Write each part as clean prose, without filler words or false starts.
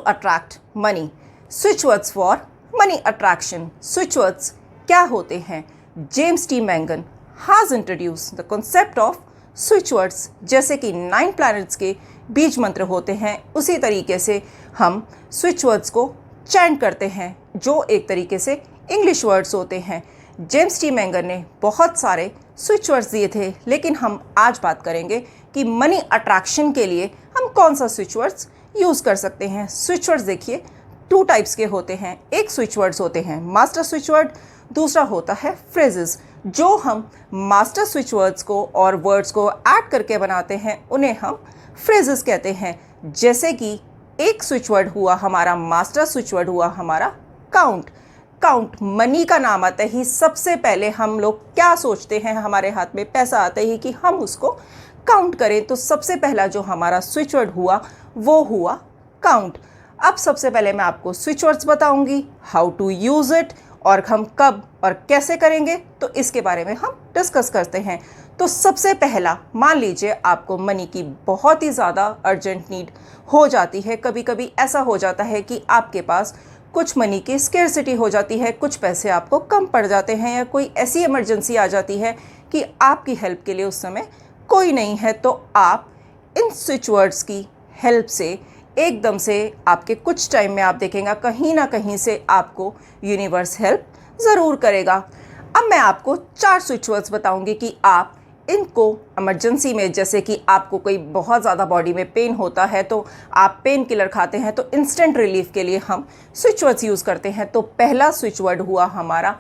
attract money. Switch words for money attraction. Switch words क्या होते हैं? James T. Mangan has introduced the concept of switch words. जैसे कि 9 planets के बीज मंत्र होते हैं, उसी तरीके से हम switch words को चैंट करते हैं, जो एक तरीके से इंग्लिश वर्ड्स होते हैं. जेम्स टी मैंगन ने बहुत सारे स्विच वर्ड्स दिए थे, लेकिन हम आज बात करेंगे कि मनी अट्रैक्शन के लिए हम कौन सा स्विच वर्ड्स यूज़ कर सकते हैं. स्विच वर्ड्स देखिए 2 टाइप्स के होते हैं. एक स्विच वर्ड्स होते हैं मास्टर स्विच वर्ड, दूसरा होता है फ्रेजेस. जो हम मास्टर स्विच वर्ड्स को और वर्ड्स को ऐड करके बनाते हैं, उन्हें हम फ्रेजेस कहते हैं. जैसे कि एक स्विच वर्ड हुआ हमारा, मास्टर स्विच वर्ड हुआ हमारा काउंट. काउंट, मनी का नाम आते ही सबसे पहले हम लोग क्या सोचते हैं? हमारे हाथ में पैसा आते ही कि हम उसको काउंट करें. तो सबसे पहला जो हमारा स्विच वर्ड हुआ वो हुआ काउंट. अब सबसे पहले मैं आपको स्विच वर्ड्स बताऊंगी, हाउ टू यूज़ इट, और हम कब और कैसे करेंगे, तो इसके बारे में हम डिस्कस करते हैं. तो सबसे पहला, मान लीजिए आपको मनी की बहुत ही ज़्यादा अर्जेंट नीड हो जाती है. कभी कभी ऐसा हो जाता है कि आपके पास कुछ मनी की स्केर्सिटी हो जाती है, कुछ पैसे आपको कम पड़ जाते हैं, या कोई ऐसी इमरजेंसी आ जाती है कि आपकी हेल्प के लिए उस समय कोई नहीं है. तो आप इन स्विच वर्ड्स की हेल्प से एकदम से आपके कुछ टाइम में आप देखेंगे कहीं ना कहीं से आपको यूनिवर्स हेल्प ज़रूर करेगा. अब मैं आपको 4 स्विच वर्ड्स बताऊंगी कि आप इनको इमरजेंसी में, जैसे कि आपको कोई बहुत ज़्यादा बॉडी में पेन होता है तो आप पेन किलर खाते हैं, तो इंस्टेंट रिलीफ के लिए हम स्विच वर्ड्स यूज़ करते हैं. तो पहला स्विच वर्ड हुआ हमारा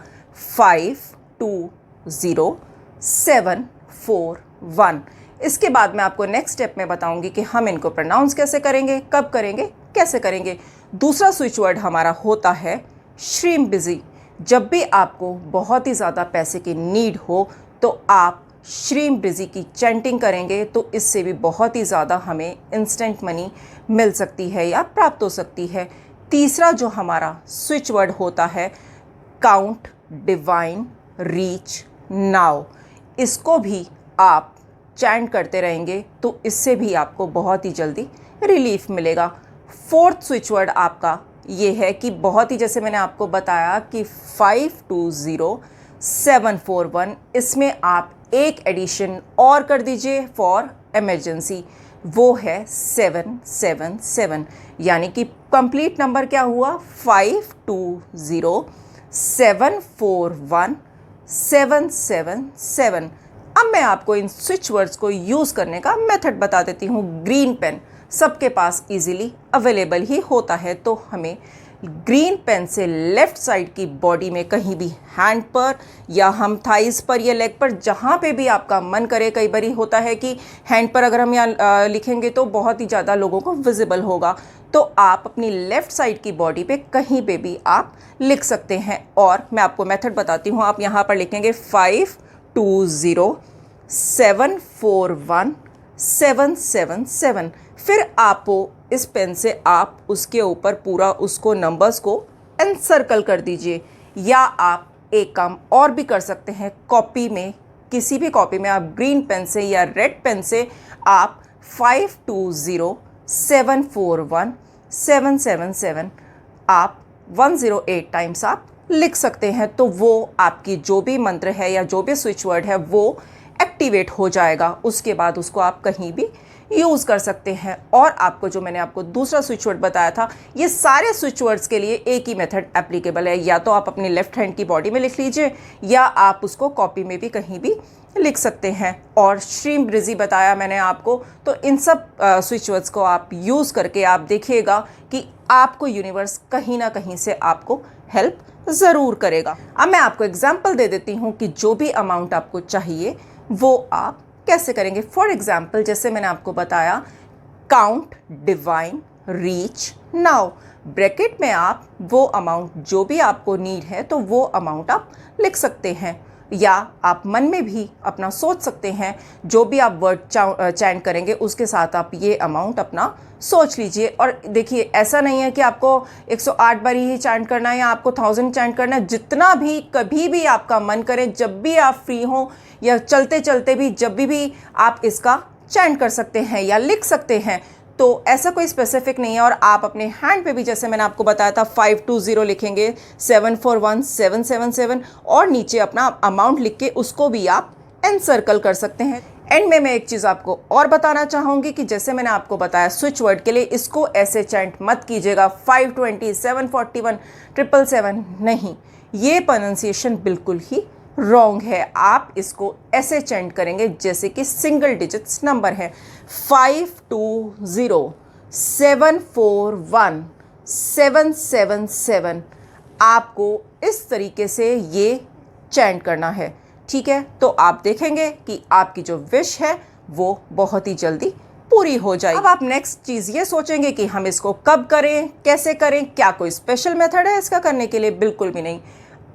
520741. इसके बाद मैं आपको नेक्स्ट स्टेप में बताऊंगी कि हम इनको प्रोनाउंस कैसे करेंगे, कब करेंगे, कैसे करेंगे. दूसरा स्विच वर्ड हमारा होता है श्रीम बिजी. जब भी आपको बहुत ही ज़्यादा पैसे की नीड हो तो आप श्रीम बिजी की चैंटिंग करेंगे, तो इससे भी बहुत ही ज़्यादा हमें इंस्टेंट मनी मिल सकती है या प्राप्त हो सकती है. तीसरा जो हमारा स्विच वर्ड होता है काउंट, डिवाइन, रीच, नाउ. इसको भी आप चैंट करते रहेंगे तो इससे भी आपको बहुत ही जल्दी रिलीफ मिलेगा. फोर्थ स्विच वर्ड आपका ये है कि बहुत ही, जैसे मैंने आपको बताया कि 520741, इसमें आप एक एडिशन और कर दीजिए फॉर इमरजेंसी, वो है 777. यानी कि कंप्लीट नंबर क्या हुआ? 520741,777. अब मैं आपको इन स्विच वर्ड्स को यूज़ करने का मेथड बता देती हूँ. ग्रीन पेन सबके पास इजीली अवेलेबल ही होता है, तो हमें ग्रीन पेन से लेफ़्ट साइड की बॉडी में कहीं भी हैंड पर या हम थाइस पर या लेग पर, जहाँ पे भी आपका मन करे. कई बार होता है कि हैंड पर अगर हम यहाँ लिखेंगे तो बहुत ही ज़्यादा लोगों को विजिबल होगा, तो आप अपनी लेफ़्ट साइड की बॉडी पे कहीं पे भी आप लिख सकते हैं. और मैं आपको मेथड बताती हूँ. आप यहाँ पर लिखेंगे 520741,777. फिर आपको इस पेन से आप उसके ऊपर पूरा उसको नंबर्स को एनसर्कल कर दीजिए. या आप एक काम और भी कर सकते हैं, कॉपी में, किसी भी कॉपी में आप ग्रीन पेन से या रेड पेन से आप 520741,777 आप 108 टाइम्स आप लिख सकते हैं. तो वो आपकी जो भी मंत्र है या जो भी स्विच वर्ड है वो एक्टिवेट हो जाएगा. उसके बाद उसको आप कहीं भी यूज़ कर सकते हैं. और आपको जो मैंने आपको दूसरा स्विच वर्ड बताया था, ये सारे स्विच वर्ड्स के लिए एक ही मेथड एप्लीकेबल है. या तो आप अपनी लेफ्ट हैंड की बॉडी में लिख लीजिए, या आप उसको कॉपी में भी कहीं भी लिख सकते हैं. और श्रीम ब्रिजी बताया मैंने आपको, तो इन सब स्विच वर्ड्स को आप यूज़ करके आप देखिएगा कि आपको यूनिवर्स कहीं ना कहीं से आपको हेल्प ज़रूर करेगा. अब मैं आपको एग्जाम्पल दे देती हूँ कि जो भी अमाउंट आपको चाहिए वो आप कैसे करेंगे. फॉर एग्जाम्पल, जैसे मैंने आपको बताया count, divine, reach, now. Bracket में आप वो अमाउंट जो भी आपको नीड है तो वो अमाउंट आप लिख सकते हैं. या आप मन में भी अपना सोच सकते हैं, जो भी आप वर्ड चैंट करेंगे उसके साथ आप ये अमाउंट अपना सोच लीजिए. और देखिए, ऐसा नहीं है कि आपको 108 बार ही चैंट करना है या आपको 1000 चैंट करना है. जितना भी कभी भी आपका मन करे, जब भी आप फ्री हो या चलते चलते भी जब भी आप इसका चैंट कर सकते हैं या लिख सकते हैं. तो ऐसा कोई स्पेसिफिक नहीं है। और आप अपने हैंड पे भी, जैसे मैंने आपको बताया था, 520 लिखेंगे, 741 777 और नीचे अपना अमाउंट लिख के उसको भी आप एनसर्कल कर सकते हैं। एंड में मैं एक चीज़ आपको और बताना चाहूँगी कि जैसे मैंने आपको बताया स्विच वर्ड के लिए इसको ऐसे चैंट मत कीजिएगा 520 741 777, नहीं, ये प्रोनाउंसिएशन बिल्कुल ही रॉन्ग है। आप इसको ऐसे चैंट करेंगे जैसे कि सिंगल डिजिट्स नंबर है, 520 741 777। आपको इस तरीके से ये चैंट करना है, ठीक है। तो आप देखेंगे कि आपकी जो विश है वो बहुत ही जल्दी पूरी हो जाएगी। अब आप नेक्स्ट चीज़ ये सोचेंगे कि हम इसको कब करें, कैसे करें, क्या कोई स्पेशल मेथड है इसका करने के लिए? बिल्कुल भी नहीं।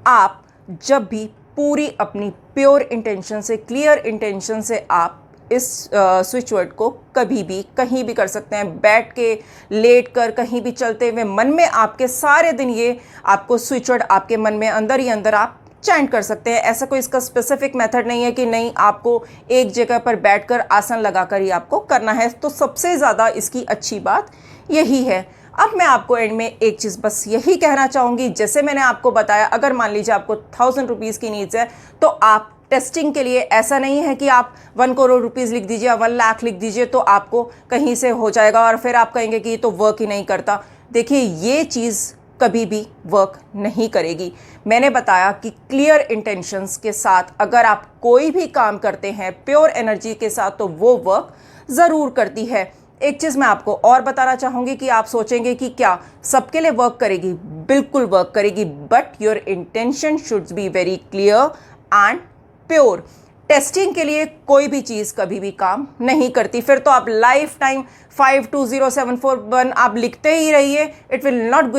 आप जब भी पूरी अपनी प्योर इंटेंशन से, क्लियर इंटेंशन से आप इस स्विच वर्ड को कभी भी कहीं भी कर सकते हैं, बैठ के, लेट कर, कहीं भी चलते हुए, मन में आपके सारे दिन ये आपको स्विच वर्ड आपके मन में अंदर ही अंदर आप चैंट कर सकते हैं। ऐसा कोई इसका स्पेसिफिक मेथड नहीं है कि नहीं आपको एक जगह पर बैठकर आसन लगाकर ही आपको करना है। तो सबसे ज़्यादा इसकी अच्छी बात यही है। अब मैं आपको एंड में एक चीज़ बस यही कहना चाहूँगी, जैसे मैंने आपको बताया, अगर मान लीजिए आपको 1000 रुपीज़ की नीड्स है तो आप टेस्टिंग के लिए, ऐसा नहीं है कि आप 1 करोड़ रुपीज़ लिख दीजिए, 1 लाख लिख दीजिए तो आपको कहीं से हो जाएगा और फिर आप कहेंगे कि ये तो वर्क ही नहीं करता। देखिए, ये चीज़ कभी भी वर्क नहीं करेगी। मैंने बताया कि क्लियर इंटेंशंस के साथ अगर आप कोई भी काम करते हैं प्योर एनर्जी के साथ तो वो वर्क ज़रूर करती है। एक चीज़ मैं आपको और बताना चाहूँगी कि आप सोचेंगे कि क्या सबके लिए वर्क करेगी? बिल्कुल वर्क करेगी, but your intention should be very clear and pure. Testing के लिए कोई भी चीज़ कभी भी काम नहीं करती, फिर तो आप लाइफ टाइम 520741 आप लिखते ही रहिए, it will not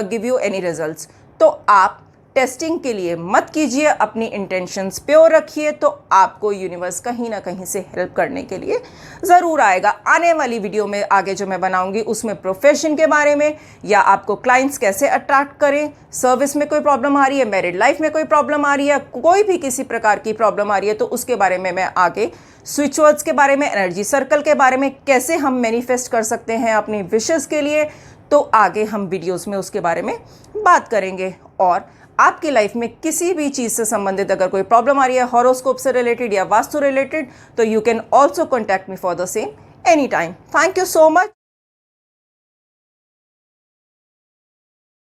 give you any results. तो आप टेस्टिंग के लिए मत कीजिए, अपनी इंटेंशंस प्योर रखिए, तो आपको यूनिवर्स कहीं ना कहीं से हेल्प करने के लिए ज़रूर आएगा। आने वाली वीडियो में आगे जो मैं बनाऊंगी उसमें प्रोफेशन के बारे में, या आपको क्लाइंट्स कैसे अट्रैक्ट करें, सर्विस में कोई प्रॉब्लम आ रही है, मैरिड लाइफ में कोई प्रॉब्लम आ रही है, कोई भी किसी प्रकार की प्रॉब्लम आ रही है, तो उसके बारे में मैं आगे स्विच वर्ड्स के बारे में, एनर्जी सर्कल के बारे में, कैसे हम मैनिफेस्ट कर सकते हैं अपनी विशेस के लिए, तो आगे हम वीडियोस में उसके बारे में बात करेंगे। और आपकी लाइफ में किसी भी चीज़ से संबंधित अगर कोई प्रॉब्लम आ रही है, हॉरोस्कोप से रिलेटेड या वास्तु रिलेटेड, तो you can also contact me for the same any time. Thank you so much.